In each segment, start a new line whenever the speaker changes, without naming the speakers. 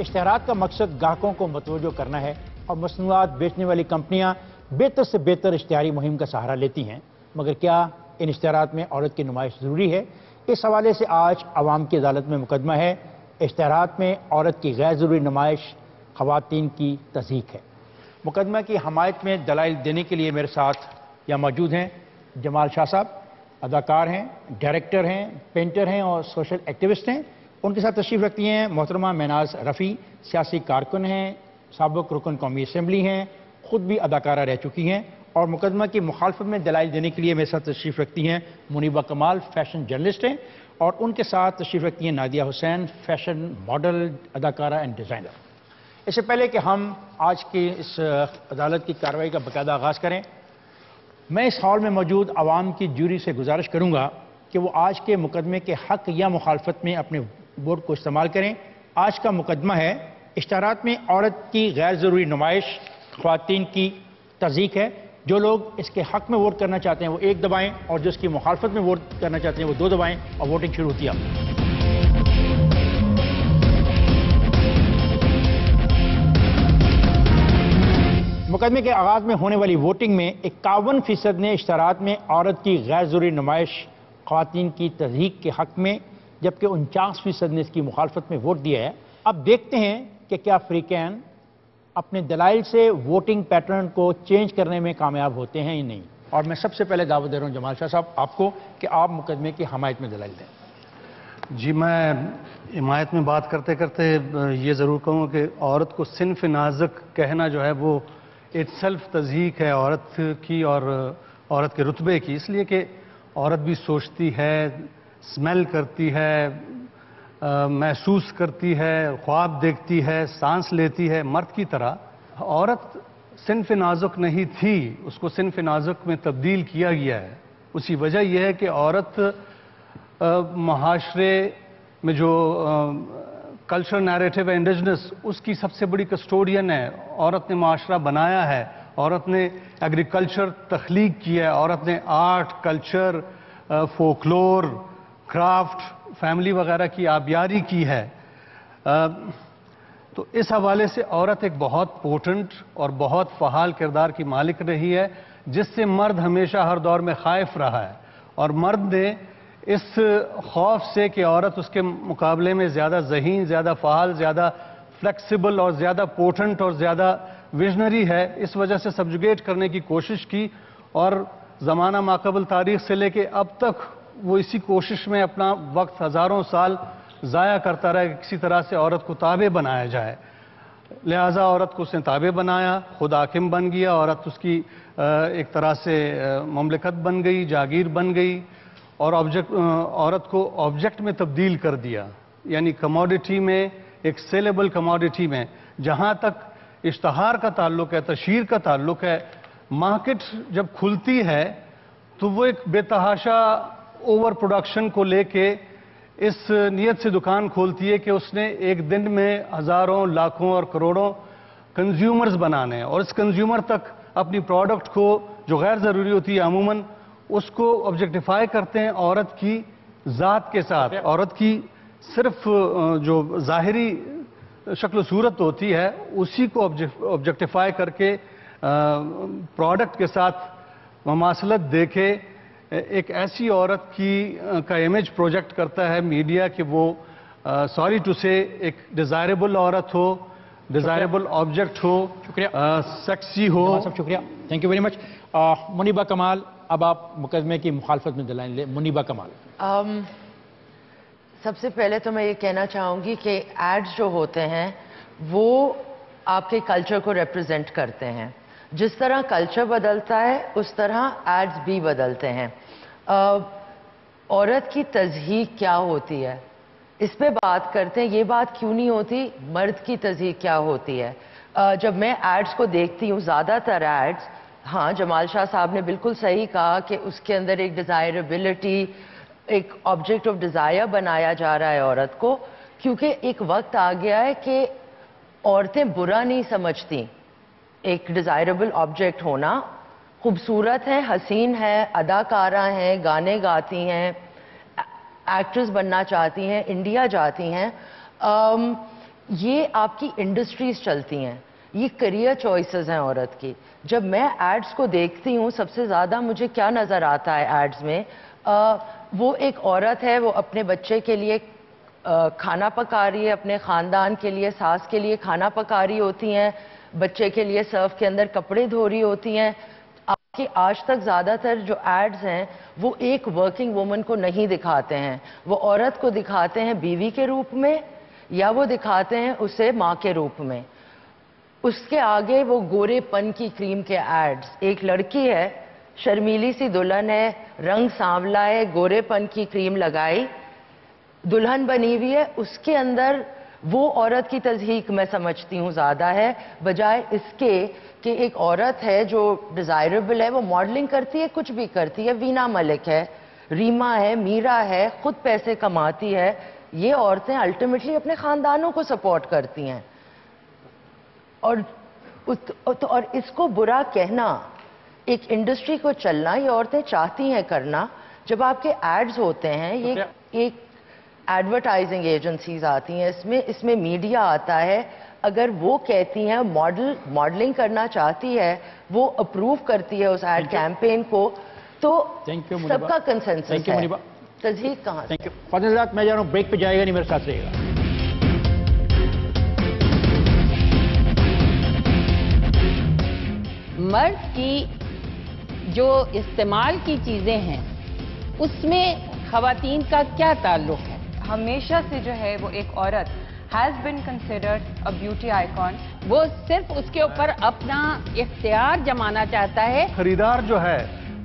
इश्तिहारात का मकसद ग्राहकों को मतवज्जो करना है और मसनूआत बेचने वाली कंपनियां बेहतर से बेहतर इश्तिहारी मुहिम का सहारा लेती हैं, मगर क्या इन इश्तिहारात में औरत की नुमाइश ज़रूरी है? इस हवाले से आज अवाम की अदालत में मुकदमा है। इश्तिहारात में औरत की गैर ज़रूरी नुमाइश ख़वातीन की तज़हीक है। मुकदमा की हमायत में दलाइल देने के लिए मेरे साथ यहाँ मौजूद हैं जमाल शाह साहब, अदाकार हैं, डायरेक्टर हैं, पेंटर हैं और सोशल एक्टिविस्ट हैं। उनके साथ तशरीफ़ रखती हैं मोहतरमा महनाज रफ़ी, सियासी कारकुन हैं, साबिक़ रुकन कौमी असम्बली हैं, ख़ुद भी अदाकारा रह चुकी हैं और मुकदमा की मुखालफत में दलाइल देने के लिए मेरे साथ तशरीफ़ रखती हैं मुनीबा कमाल, फैशन जर्नलिस्ट हैं, और उनके साथ तशरीफ़ रखती हैं नादिया हुसैन, फैशन मॉडल, अदाकारा एंड डिज़ाइनर। इससे पहले कि हम आज की इस अदालत की कार्रवाई का बाकायदा आगाज़ करें, मैं इस हॉल में मौजूद आवाम की जूरी से गुजारिश करूँगा कि वो आज के मुकदमे के हक़ या मुखालफत में अपने वोट को इस्तेमाल करें। आज का मुकदमा है इश्तिहारात में औरत की गैर ज़रूरी नुमाइश ख़वातीन की तज़हीक है। जो लोग इसके हक़ में वोट करना चाहते हैं वो 1 दबाएँ और जो इसकी मुखालफत में वोट करना चाहते हैं वो 2 दबाएँ और वोटिंग शुरू होती है। मुकदमे के आगाज़ में होने वाली वोटिंग में 51% ने इश्तिहारात में औरत की गैर ज़रूरी नुमाइश ख़वातीन की तज़हीक के हक़ में, जबकि 49% ने इसकी मुखालफत में वोट दिया है। अब देखते हैं कि क्या फ़रीक़ैन अपने दलाइल से वोटिंग पैटर्न को चेंज करने में कामयाब होते हैं या नहीं। और मैं सबसे पहले दावत दे रहा हूँ जमाल शाह साहब आपको कि आप मुकदमे की हमायत में दलाइल दें।
जी, मैं हिमायत में बात करते करते ये ज़रूर कहूँ कि औरत को सिन्फ़ नाज़ुक कहना जो है वो इट्सेल्फ तज़हीक है औरत की और औरत के रुतबे की, इसलिए कि औरत भी सोचती है, स्मेल करती है, महसूस करती है, ख्वाब देखती है, सांस लेती है मर्द की तरह। औरत सिन्फ़ नाज़ुक नहीं थी, उसको सिन्फ़ नाज़ुक में तब्दील किया गया है। उसी वजह यह है कि औरत मुआशरे में जो कल्चर नैरेटिव है इंडिजिनस, उसकी सबसे बड़ी कस्टोडियन है। औरत ने मुआशरा बनाया है, औरत ने एग्रीकल्चर तख्लीक किया है, औरत ने art, culture, folklore, craft, family वगैरह की आबियारी की है। तो इस हवाले से औरत एक बहुत पोटेंट और बहुत फ़हाल किरदार की मालिक रही है, जिससे मर्द हमेशा हर दौर में खाइफ रहा है। और मर्द ने इस खौफ से कि औरत उसके मुकाबले में ज़्यादा ज़हीन, ज़्यादा फ़हाल, ज़्यादा फ्लेक्सिबल और ज़्यादा पोटेंट और ज़्यादा विजनरी है, इस वजह से सब्जुगेट करने की कोशिश की। और ज़माना माक़बल तारीख़ से लेके अब तक वो इसी कोशिश में अपना वक्त हज़ारों साल ज़ाया करता रहा कि किसी तरह से औरत को ताबे बनाया जाए। लिहाजा औरत को उसने ताबे बनाया, खुद हाकिम बन गया, औरत उसकी एक तरह से ममलिकत बन गई, जागीर बन गई और औरत को ऑब्जेक्ट में तब्दील कर दिया, यानी कमोडिटी में, एक सेलेबल कमोडिटी में। जहाँ तक इश्तहार का ताल्लुक है, तशहीर का ताल्लुक है, मार्केट जब खुलती है तो वो एक बेतहाशा ओवर प्रोडक्शन को लेके इस नीयत से दुकान खोलती है कि उसने एक दिन में हज़ारों, लाखों और करोड़ों कंज्यूमर्स बनाने हैं और इस कंज्यूमर तक अपनी प्रोडक्ट को जो गैर ज़रूरी होती है अमूमन उसको ऑब्जेक्टिफाई करते हैं औरत की ज़ात के साथ। औरत की सिर्फ जो ज़ाहिरी शक्ल सूरत होती है उसी को ऑब्जेक्टिफाई करके प्रोडक्ट के साथ ममासलत देके एक ऐसी औरत का इमेज प्रोजेक्ट करता है मीडिया कि वो सॉरी टू से एक डिज़ायरेबल औरत हो, डिज़ायरेबल ऑब्जेक्ट हो, सेक्सी हो।
सब शुक्रिया, thank you very much. Muniba Kamal, अब आप मुकदमे की मुखालफत में दलाइल लें। मुनीबा कमाल।
सबसे पहले तो मैं ये कहना चाहूँगी कि एड्स जो होते हैं वो आपके कल्चर को रिप्रेजेंट करते हैं। जिस तरह कल्चर बदलता है उस तरह एड्स भी बदलते हैं। औरत की तज़हीक क्या होती है इस पे बात करते हैं। ये बात क्यों नहीं होती मर्द की तज़हीक क्या होती है। जब मैं एड्स को देखती हूँ, ज़्यादातर एड्स, हाँ जमाल शाह साहब ने बिल्कुल सही कहा कि उसके अंदर एक डिज़ायरेबिलिटी, एक ऑब्जेक्ट ऑफ डिज़ायर बनाया जा रहा है औरत को, क्योंकि एक वक्त आ गया है कि औरतें बुरा नहीं समझती एक डिज़ायरेबल ऑब्जेक्ट होना। खूबसूरत है, हसीन है, अदाकारा हैं, गाने गाती हैं, एक्ट्रेस बनना चाहती हैं, इंडिया जाती हैं। یہ آپ کی انڈسٹریز چلتی ہیں, یہ کریئر چوائسز ہیں عورت کی. جب میں ایڈز کو دیکھتی ہوں سب سے زیادہ مجھے کیا نظر آتا ہے ایڈز میں, وہ ایک عورت ہے, وہ اپنے بچے کے لیے کھانا پکا رہی ہے, اپنے خاندان کے لیے, ساس کے لیے کھانا پکا رہی ہوتی ہیں, بچے کے لیے سرف کے اندر کپڑے دھو رہی ہوتی ہیں. کہ آج تک زیادہ تر جو ایڈز ہیں وہ ایک ورکنگ وومن کو نہیں دکھاتے ہیں, وہ عورت کو دکھاتے ہیں بیوی کے روپ میں, یا وہ دکھاتے ہیں اسے ماں کے روپ میں. اس کے آگے وہ گورے پن کی کریم کے ایڈز. ایک لڑکی ہے, شرمیلی سی دلہن ہے, رنگ سانولا ہے, گورے پن کی کریم لگائی, دلہن بنی ہوئی ہے, اس کے اندر وہ عورت کی تضحیک میں سمجھتی ہوں زیادہ ہے, بجائے اس کے کہ ایک عورت ہے جو ڈیزائربل ہے, وہ ماڈلنگ کرتی ہے, کچھ بھی کرتی ہے, وینا ملک ہے, ریما ہے, میرا ہے, خود پیسے کماتی ہے. یہ عورتیں الٹیمیٹلی اپنے خاندانوں کو سپورٹ کرتی ہیں. اور اس کو برا کہنا, ایک انڈسٹری کو چلنا, یہ عورتیں چاہتی ہیں کرنا. جب آپ کے ایڈز ہوتے ہیں, یہ ایک ایڈورٹائزنگ ایجنسیز آتی ہیں, اس میں میڈیا آتا ہے, اگر وہ کہتی ہیں ماڈلنگ کرنا چاہتی ہے, وہ اپروو کرتی ہے اس ایڈ کیمپین کو, تو سب کا کنسنسس ہے. تضحیک کہاں سے؟
خواتین حضرات, میں جا رہا ہوں بریک پہ, جائے گا نہیں, میرے ساتھ رہے گا.
مرد کی جو استعمال کی چیزیں ہیں اس میں خواتین کا کیا تعلق ہے؟
ہمیشہ سے جو ہے وہ ایک عورت has been considered a beauty icon.
وہ صرف اس کے اوپر اپنا اختیار جمانا چاہتا ہے.
خریدار جو ہے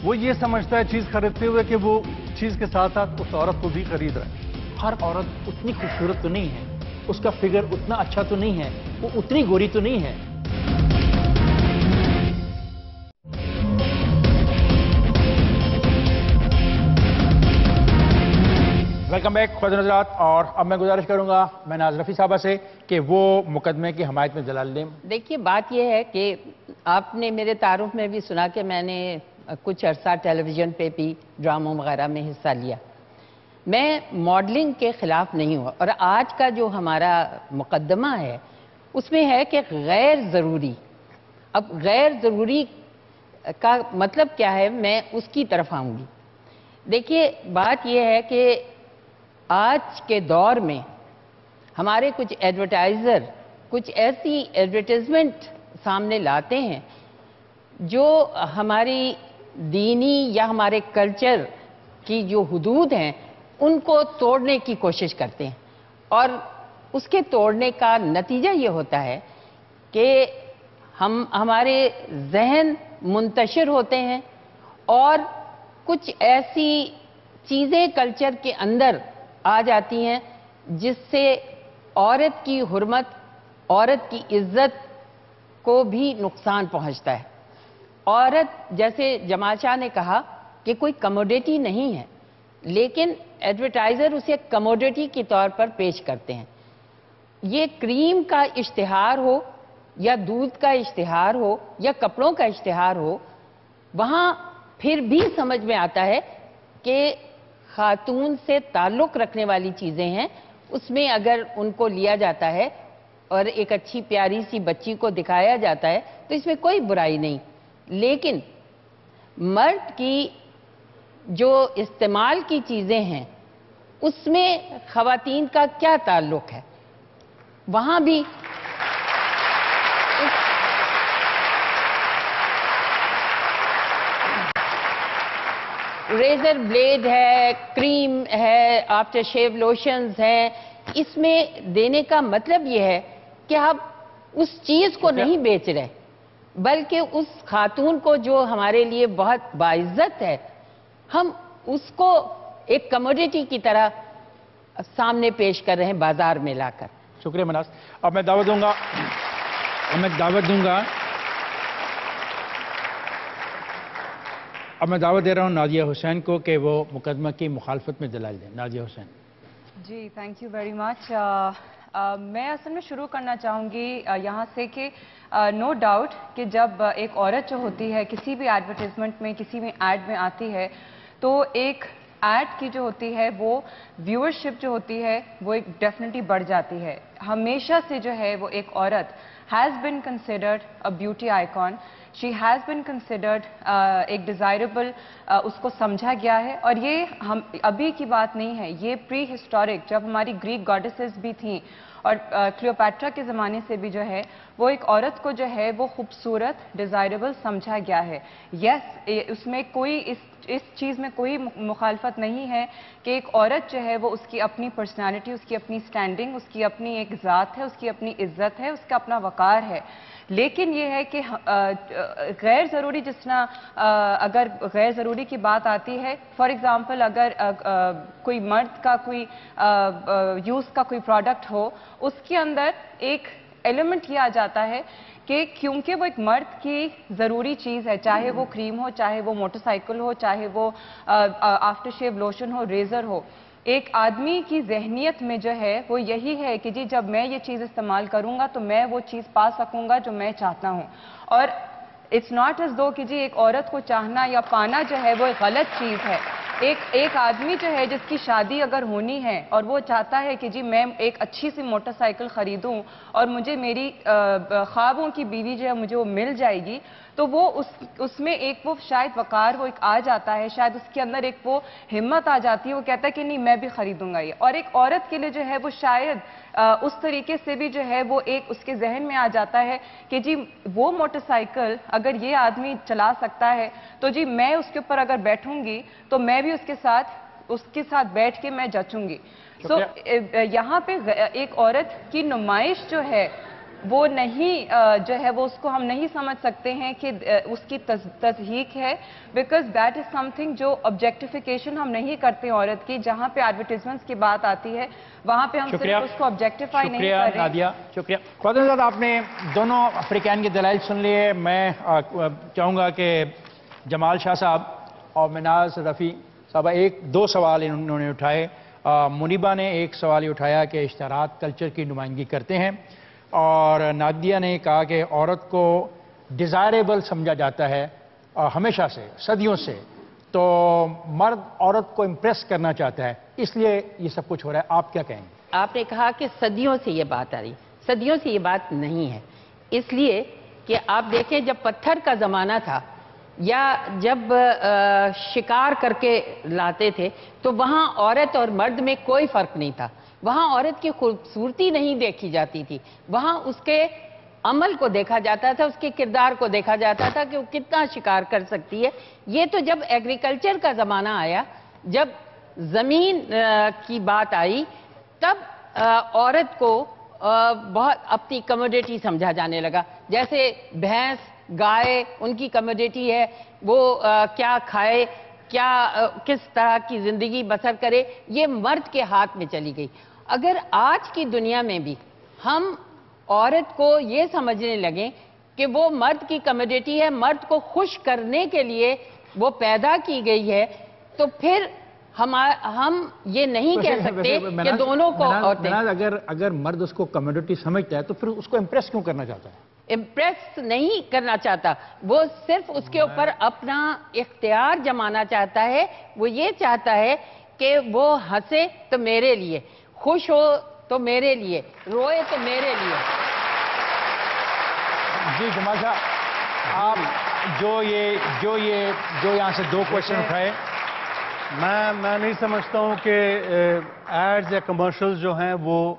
وہ یہ سمجھتا ہے چیز خریدتے ہوئے کہ وہ چیز کے ساتھ ساتھ اس عورت کو بھی خرید رہا ہے.
ہر عورت اتنی خوبصورت تو نہیں ہے, اس کا فگر اتنا اچھا تو نہیں ہے, وہ اتنی گوری تو نہیں ہے. ویلکم بیک خواتین حضرات. اور اب میں گزارش کروں گا میں ناز رفیع صاحبہ سے کہ وہ مقدمے کی حمایت میں دلائل دیں.
دیکھیے بات یہ ہے کہ آپ نے میرے تعارف میں بھی سنا کہ میں نے کچھ عرصہ ٹیلی ویژن پہ بھی ڈراموں وغیرہ میں حصہ لیا. میں ماڈلنگ کے خلاف نہیں ہوں, اور آج کا جو ہمارا مقدمہ ہے اس میں ہے کہ غیر ضروری. اب غیر ضروری کا مطلب کیا ہے, میں اس کی طرف آؤں گی. دیکھیے بات یہ ہے کہ آج کے دور میں ہمارے کچھ ایڈورٹائزر کچھ ایسی ایڈورٹائزمنٹ سامنے لاتے ہیں جو ہماری دینی یا ہمارے کلچر کی جو حدود ہیں ان کو توڑنے کی کوشش کرتے ہیں, اور اس کے توڑنے کا نتیجہ یہ ہوتا ہے کہ ہمارے ذہن منتشر ہوتے ہیں, اور کچھ ایسی چیزیں کلچر کے اندر آ جاتی ہیں جس سے عورت کی حرمت, عورت کی عزت کو بھی نقصان پہنچتا ہے. عورت, جیسے جمال شاہ نے کہا, کہ کوئی کموڈیٹی نہیں ہے, لیکن ایڈورٹائزر اسے کموڈیٹی کے طور پر پیش کرتے ہیں. یہ کریم کا اشتہار ہو یا دودھ کا اشتہار ہو یا کپڑوں کا اشتہار ہو, وہاں پھر بھی سمجھ میں آتا ہے کہ خاتون سے تعلق رکھنے والی چیزیں ہیں. اس میں اگر ان کو لیا جاتا ہے اور ایک اچھی پیاری سی بچی کو دکھایا جاتا ہے تو اس میں کوئی برائی نہیں. لیکن مرد کی جو استعمال کی چیزیں ہیں اس میں خواتین کا کیا تعلق ہے؟ وہاں بھی ریزر بلیڈ ہے, کریم ہے, آفٹر شیو لوشنز ہیں. اس میں دینے کا مطلب یہ ہے کہ ہم اس چیز کو نہیں بیچ رہے, بلکہ اس خاتون کو جو ہمارے لیے بہت باعزت ہے, ہم اس کو ایک کموڈیٹی کی طرح سامنے پیش کر رہے ہیں بازار میں لا کر.
شکریہ مناز. اب میں دعوت دے رہا ہوں نازیہ حسین کو کہ وہ مقدمہ کی مخالفت میں دلائل دیں. نازیہ حسین.
جی تھینک یو ویری مچ. میں اصل میں شروع کرنا چاہوں گی یہاں سے کہ نو ڈاؤٹ کہ جب ایک عورت جو ہوتی ہے کسی بھی ایڈورٹائزمنٹ میں, کسی بھی ایڈ میں آتی ہے, تو ایک ایڈ کی جو ہوتی ہے وہ ویورشپ جو ہوتی ہے وہ ایک ڈیفینیٹلی بڑھ جاتی ہے. ہمیشہ سے جو ہے وہ ایک عورت has been considered a beauty icon. She has been considered ایک ڈیزائربل اس کو سمجھا گیا ہے. اور یہ ہم ابھی کی بات نہیں ہے, یہ پری ہسٹورک جب ہماری گریک گاڈسز بھی تھیں اور کلیوپیٹرا کے زمانے سے بھی جو ہے وہ ایک عورت کو جو ہے وہ خوبصورت ڈیزائربل سمجھا گیا ہے. یس, اس میں کوئی اس چیز میں کوئی مخالفت نہیں ہے کہ ایک عورت جو ہے وہ اس کی اپنی پرسنالٹی, اس کی اپنی سٹینڈنگ, اس کی اپنی ایک ذات ہے, اس کی اپنی عزت ہے, اس کا اپنا وقار ہے. لیکن یہ ہے کہ غیر ضروری جس طرح اگر غیر ضروری کی بات آتی ہے, فار ایگزامپل اگر کوئی مرد کا کوئی یوز کا کوئی پروڈکٹ ہو, اس کے اندر ایک ایلیمنٹ یہ آ جاتا ہے کہ کیونکہ وہ ایک مرد کی ضروری چیز ہے, چاہے وہ کریم ہو, چاہے وہ موٹر سائیکل ہو, چاہے وہ آفٹر شیو لوشن ہو, ریزر ہو, ایک آدمی کی ذہنیت میں جو ہے وہ یہی ہے کہ جی جب میں یہ چیز استعمال کروں گا تو میں وہ چیز پا سکوں گا جو میں چاہتا ہوں. اور اٹس ناٹ ایز دو کہ جی ایک عورت کو چاہنا یا پانا جو ہے وہ ایک غلط چیز ہے. ایک آدمی جو ہے جس کی شادی اگر ہونی ہے اور وہ چاہتا ہے کہ جی میں ایک اچھی سی موٹر سائیکل خریدوں اور مجھے میری خوابوں کی بیوی جو ہے مجھے وہ مل جائے گی, تو وہ اس میں ایک وہ شاید وقار وہ ایک آ جاتا ہے, شاید اس کے اندر ایک وہ ہمت آ جاتی ہے, وہ کہتا ہے کہ نہیں میں بھی خریدوں گا یہ. اور ایک عورت کے لیے جو ہے وہ شاید اس طریقے سے بھی جو ہے وہ ایک اس کے ذہن میں آ جاتا ہے کہ جی وہ موٹر سائیکل اگر یہ آدمی چلا سکتا ہے تو جی میں اس کے اوپر اگر بیٹھوں گی تو میں بھی اس کے ساتھ بیٹھ کے میں جچوں گی. سو یہاں پہ ایک عورت کی نمائش جو ہے وہ نہیں جو ہے وہ اس کو ہم نہیں سمجھ سکتے ہیں کہ اس کی تضحیق ہے, because that is some thing جو آبجیکٹیفیکیشن ہم نہیں کرتے عورت کی. جہاں پہ ایڈورٹیزمنٹس کی بات آتی ہے وہاں پہ ہم صرف اس کو آبجیکٹیفائی نہیں کر رہے.
نادیہ, شکریہ. فاطمہ صاحب, آپ نے دونوں افریقین کے دلائل سن لیے. میں چاہوں گا کہ جمال شاہ صاحب اور مناز رفیع صاحبہ دو سوال انہوں نے اٹھائے. منیبہ نے ایک سوال یہ اٹھایا کہ اشتہارات کلچر کی نمائندگی کرتے ہیں, اور نادیہ نے کہا کہ عورت کو ڈیزائریبل سمجھا جاتا ہے ہمیشہ سے, صدیوں سے, تو مرد عورت کو امپریس کرنا چاہتا ہے, اس لیے یہ سب کچھ ہو رہا ہے. آپ کیا کہیں گے؟
آپ نے کہا کہ صدیوں سے یہ بات آ رہی, صدیوں سے یہ بات نہیں ہے. اس لیے کہ آپ دیکھیں جب پتھر کا زمانہ تھا یا جب شکار کر کے لاتے تھے تو وہاں عورت اور مرد میں کوئی فرق نہیں تھا. وہاں عورت کی خوبصورتی نہیں دیکھی جاتی تھی, وہاں اس کے عمل کو دیکھا جاتا تھا, اس کے کردار کو دیکھا جاتا تھا کہ وہ کتنا شکار کر سکتی ہے. یہ تو جب ایگریکلچر کا زمانہ آیا, جب زمین کی بات آئی, تب عورت کو بہت اپنی کموڈیٹی سمجھا جانے لگا. جیسے بھینس, گائے ان کی کموڈیٹی ہے, وہ کیا کھائے, کیا کس طرح کی زندگی بسر کرے, یہ مرد کے ہاتھ میں چلی گئی. اگر آج کی دنیا میں بھی ہم عورت کو یہ سمجھنے لگیں کہ وہ مرد کی کموڈیٹی ہے, مرد کو خوش کرنے کے لیے وہ پیدا کی گئی ہے, تو پھر ہم یہ نہیں کہہ سکتے کہ دونوں کو عورتیں.
اگر مرد اس کو کموڈیٹی سمجھتا ہے تو پھر اس کو امپریس کیوں کرنا چاہتا ہے؟
امپریس نہیں کرنا چاہتا, وہ صرف اس کے اوپر اپنا اختیار جمانا چاہتا ہے. وہ یہ چاہتا ہے کہ وہ ہنسے تو میرے لیے, خوش ہو تو میرے لیے, روئے تو میرے لیے.
جی جمال صاحب, آپ جو یہاں سے دو کوشچن اٹھائے.
میں نہیں سمجھتا ہوں کہ ایڈز یا کمرشلز جو ہیں وہ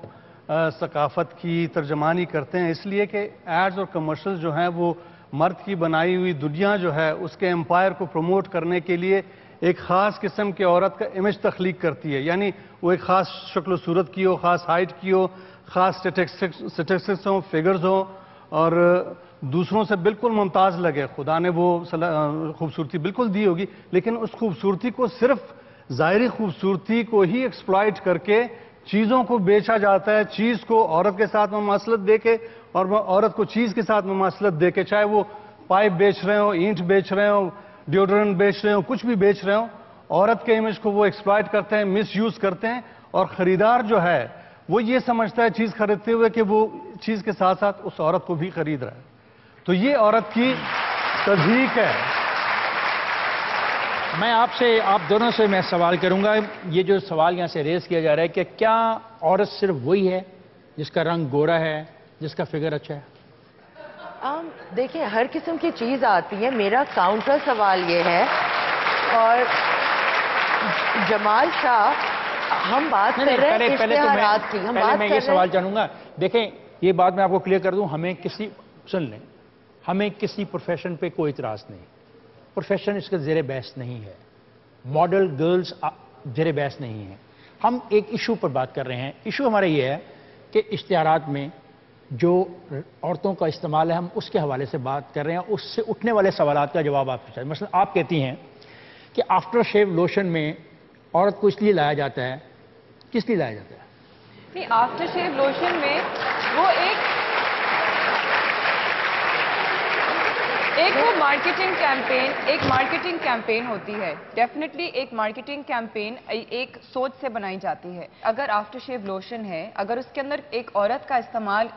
ثقافت کی ترجمانی کرتے ہیں, اس لیے کہ ایڈز اور کمرشلز جو ہیں وہ مرد کی بنائی ہوئی دنیا جو ہے اس کے امپائر کو پروموٹ کرنے کے لیے ایک خاص قسم کے عورت کا امیج تخلیق کرتی ہے. یعنی وہ ایک خاص شکل و صورت کی ہو, خاص ہائٹ کی ہو, خاص سٹیٹسٹکس ہوں, فگرز ہوں, اور دوسروں سے بالکل ممتاز لگے. خدا نے وہ خوبصورتی بالکل دی ہوگی, لیکن اس خوبصورتی کو صرف ظاہری خوبصورتی کو ہی ایکسپلائٹ کر کے چیزوں کو بیچا جاتا ہے. چیز کو عورت کے ساتھ مماثلت دے کے اور عورت کو چیز کے ساتھ مماثلت دے کے, چاہے وہ پائپ بیچ رہے ہوں, اینٹ بیچ رہے ہوں, ڈیوڈرنٹ بیچ رہے ہوں, کچھ بھی بیچ رہے ہوں, عورت کے امیج کو وہ ایکسپلائٹ کرتے ہیں, مس یوز کرتے ہیں. اور خریدار جو ہے وہ یہ سمجھتا ہے چیز خریدتے ہوئے کہ وہ چیز کے ساتھ ساتھ اس عورت کو بھی خرید رہا ہے. تو یہ عورت کی تضحیق ہے.
मैं आपसे, आप दोनों से मैं सवाल करूंगा, ये जो सवाल यहाँ से रेज किया जा रहा है कि क्या औरत सिर्फ वही है जिसका रंग गोरा है, जिसका फिगर अच्छा है?
देखिए, हर किस्म की चीज़ आती है। मेरा काउंटर सवाल ये है, और जमाल शाह, हम बात कर रहे हैं इश्तिहारात की, हम बात कर रहे हैं।
ये सवाल जानूंगा, देखें ये बात मैं आपको क्लियर कर दूं, हमें किसी, सुन लें, हमें किसी प्रोफेशन पे कोई इतराज़ नहीं, प्रोफेशन इसका ज़ेर बहस नहीं है, मॉडल गर्ल्स ज़ेर बहस नहीं है। हम एक इशू पर बात कर रहे हैं। इशू हमारा ये है कि इश्तिहारात में जो औरतों का इस्तेमाल है, हम उसके हवाले से बात कर रहे हैं, उससे उठने वाले सवालात का जवाब आपसे चाहिए। मसलन आप कहती हैं कि आफ्टर शेव लोशन में औरत को इसलिए लाया जाता है, किस लिए लाया जाता है?
नहीं, आफ्टर शेव लोशन में वो एक वो मार्केटिंग कैंपेन होती है। डेफिनेटली एक मार्केटिंग कैंपेन एक सोच से बनाई जाती है। अगर आफ्टर शेव लोशन है, अगर उसके अंदर एक औरत का इस्तेमाल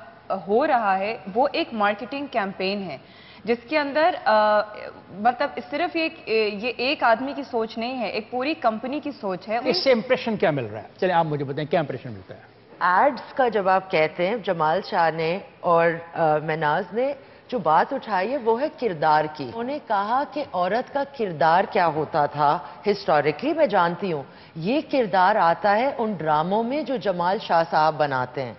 हो रहा है, वो एक मार्केटिंग कैंपेन है जिसके अंदर मतलब सिर्फ ये एक आदमी की सोच नहीं है, एक पूरी कंपनी की सोच है।
इससे इंप्रेशन क्या मिल रहा है? चलिए आप मुझे बताएं, क्या इंप्रेशन मिलता है?
एड्स का जब आप कहते हैं, जमाल शाह ने और महनाज ने जो बात उठाई है वो है किरदार की। उन्होंने कहा कि औरत का किरदार क्या होता था हिस्टोरिकली। मैं जानती हूँ ये किरदार आता है उन ड्रामों में जो जमाल शाह साहब बनाते हैं।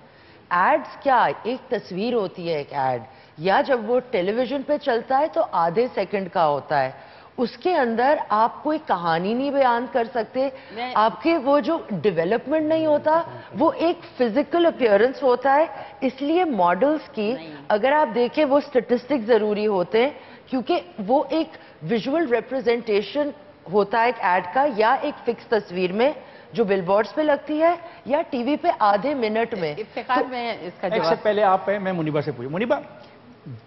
एड्स क्या, एक तस्वीर होती है एक एड, या जब वो टेलीविजन पे चलता है तो आधे सेकंड का होता है, उसके अंदर आप कोई कहानी नहीं बयान कर सकते, आपके वो जो डेवलपमेंट नहीं होता, वो एक फिजिकल अपीयरेंस होता है। इसलिए मॉडल्स की अगर आप देखें वो स्टेटिस्टिक्स जरूरी होते हैं, क्योंकि वो एक विजुअल रिप्रेजेंटेशन होता है एक एड का, या एक फिक्स तस्वीर में जो बिलबोर्ड्स पे लगती है या टीवी पे आधे मिनट में।
इफ्तिखार में इसका
जवाब इससे पहले आप मैं मुनीबा से पूछूं। मुनीबा,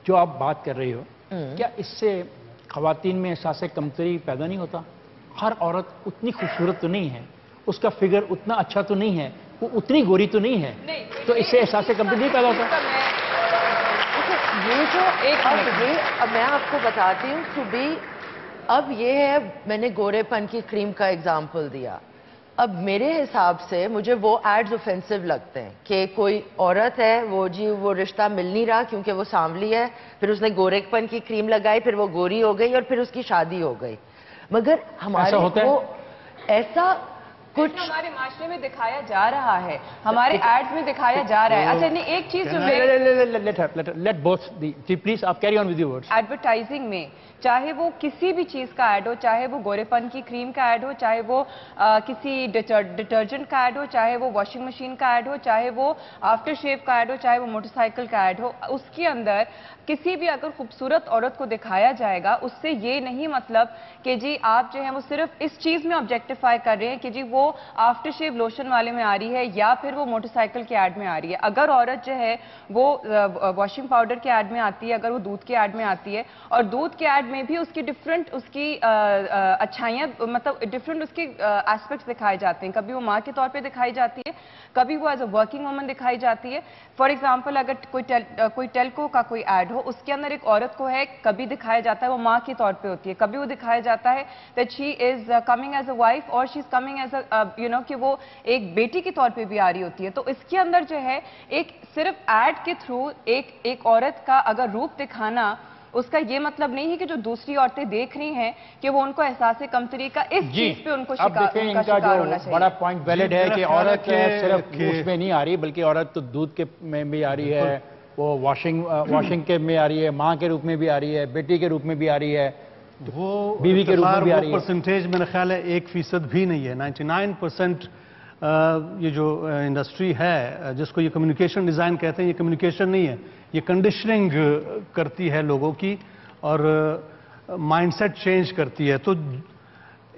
जो आप बात कर रही हो, क्या इससे ख़वातीन में एहसास कमतरी पैदा नहीं होता? हर औरत उतनी खूबसूरत तो नहीं है, उसका फिगर उतना अच्छा तो नहीं है, वो उतनी गोरी तो नहीं है, तो इससे एहसास कमतरी नहीं पैदा होता?
ये जो अब मैं आपको बताती हूँ सुबह, अब ये है, मैंने गोरेपन की क्रीम का एग्जाम्पल दिया। अब मेरे हिसाब से मुझे वो एड्स ऑफेंसिव लगते हैं कि कोई औरत है, वो रिश्ता मिल नहीं रहा क्योंकि वो सांवली है, फिर उसने गोरेपन की क्रीम लगाई, फिर वो गोरी हो गई और फिर उसकी शादी हो गई। मगर हमारे वो ऐसा कुछ
हमारे माशरे में दिखाया जा रहा है, हमारे एड्स में दिखाया जा रहा है। अच्छा नहीं, एक चीज
लेट बोथ प्लीज आप carry on with your words.
Advertising में चाहे वो किसी भी चीज का ऐड हो, चाहे वो गोरेपन की क्रीम का ऐड हो, चाहे वो किसी डिटर्जेंट का ऐड हो, चाहे वो वॉशिंग मशीन का ऐड हो, चाहे वो आफ्टर शेव का ऐड हो, चाहे वो मोटरसाइकिल का ऐड हो, उसके अंदर किसी भी अगर खूबसूरत औरत को दिखाया जाएगा, उससे ये नहीं मतलब कि जी आप जो है वो सिर्फ इस चीज में ऑब्जेक्टिफाई कर रहे हैं कि जी वो आफ्टर शेव लोशन वाले में आ रही है या फिर वो मोटरसाइकिल के ऐड में आ रही है। अगर औरत जो है वो वॉशिंग पाउडर के ऐड में आती है, अगर वो दूध के ऐड में आती है, और दूध के ऐड में भी उसकी डिफरेंट उसकी अच्छाइयाँ, मतलब डिफरेंट उसके एस्पेक्ट्स दिखाए जाते हैं। कभी वो माँ के तौर पे दिखाई जाती है, कभी वो एज अ वर्किंग वुमन दिखाई जाती है। फॉर एग्जांपल अगर कोई टेल्को का कोई ऐड हो, उसके अंदर एक औरत को है, कभी दिखाया जाता है वो माँ के तौर पे होती है, कभी वो दिखाया जाता है that she is coming as a wife और she is coming as a कि वो एक बेटी के तौर पे भी आ रही होती है। तो इसके अंदर जो है एक सिर्फ ऐड के थ्रू एक औरत का अगर रूप दिखाना, उसका ये मतलब नहीं है कि जो दूसरी औरतें देख रही हैं कि वो उनको एहसास कमतरी का इस चीज पे उनको शिकार होना चाहिए।
बड़ा पॉइंट वैलिड है कि औरत सिर्फ उसमें नहीं आ रही, बल्कि औरत तो दूध के में भी आ रही है, वो वॉशिंग के में आ रही है, माँ के रूप में भी आ रही है, बेटी के रूप में भी आ रही है,
वो
बीवी के रूप में भी आ रही है।
परसेंटेज मेरा ख्याल है 1% भी नहीं है। 99% ये जो इंडस्ट्री है जिसको ये कम्युनिकेशन डिज़ाइन कहते हैं, ये कम्युनिकेशन नहीं है, ये कंडीशनिंग करती है लोगों की और माइंडसेट चेंज करती है। तो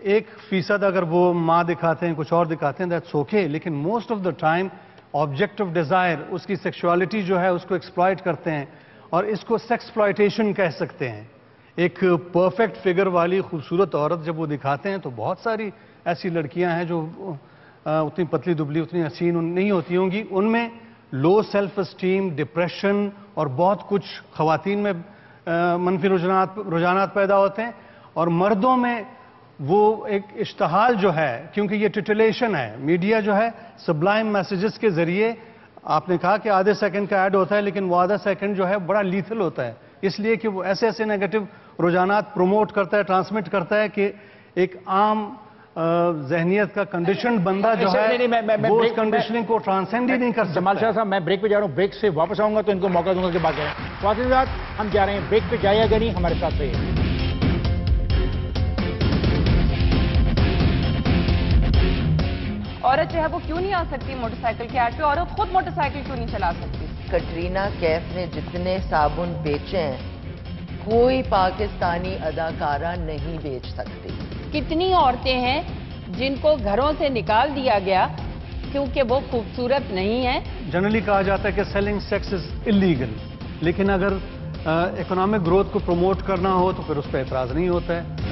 1% अगर वो माँ दिखाते हैं, कुछ और दिखाते हैं, दैट्स ओके, लेकिन most of the time object of desire, उसकी सेक्सुअलिटी जो है उसको एक्सप्लॉइट करते हैं और इसको सेक्सप्लॉइटेशन कह सकते हैं। एक परफेक्ट फिगर वाली खूबसूरत औरत जब वो दिखाते हैं तो बहुत सारी ऐसी लड़कियां हैं जो उतनी पतली दुबली, उतनी हसीन नहीं होती होंगी, उनमें लो सेल्फ एस्टीम, डिप्रेशन और बहुत कुछ ख़वातीन में मनफी रुझानात पैदा होते हैं, और मर्दों में وہ ایک اشتعال جو ہے، کیونکہ یہ ٹیٹولیشن ہے، میڈیا جو ہے سبلائم میسیجز کے ذریعے، آپ نے کہا کہ آدھے سیکنڈ کا ایڈ ہوتا ہے، لیکن وہ آدھا سیکنڈ جو ہے بڑا لیتھل ہوتا ہے، اس لیے کہ وہ ایسے ایسے نیگیٹو رجحانات پروموٹ کرتا ہے، ٹرانسمٹ کرتا ہے کہ ایک عام ذہنیت کا کنڈیشنڈ بندہ جو ہے وہ اس کنڈیشننگ کو ٹرانسینڈ ہی نہیں کر سکتا۔
جمال شاہ صاحب، میں بریک پہ جا رہا ہوں، بریک سے واپس آؤں گا تو ان کو موقع دوں گا کہ بات کریں۔ خواتین حضرات، ہم جا رہے ہیں بریک پہ، جائیے گا نہیں، ہمارے ساتھ رہیے۔
عورت جو ہے وہ کیوں نہیں آ سکتی موٹر سائیکل کے ایڈ پہ؟ عورت خود موٹر سائیکل کیوں نہیں چلا سکتی؟
کٹرینہ کیف نے جتنے صابن بیچے ہیں کوئی پاکستانی اداکارہ نہیں بیچ سکتی۔
کتنی عورتیں ہیں جن کو گھروں سے نکال دیا گیا کیونکہ وہ خوبصورت نہیں ہیں۔
جنرلی کہا جاتا ہے کہ سیلنگ سیکس از اللیگل، لیکن اگر اکنامک گروتھ کو پروموٹ کرنا ہو تو پھر اس پہ اعتراض نہیں ہوتا ہے۔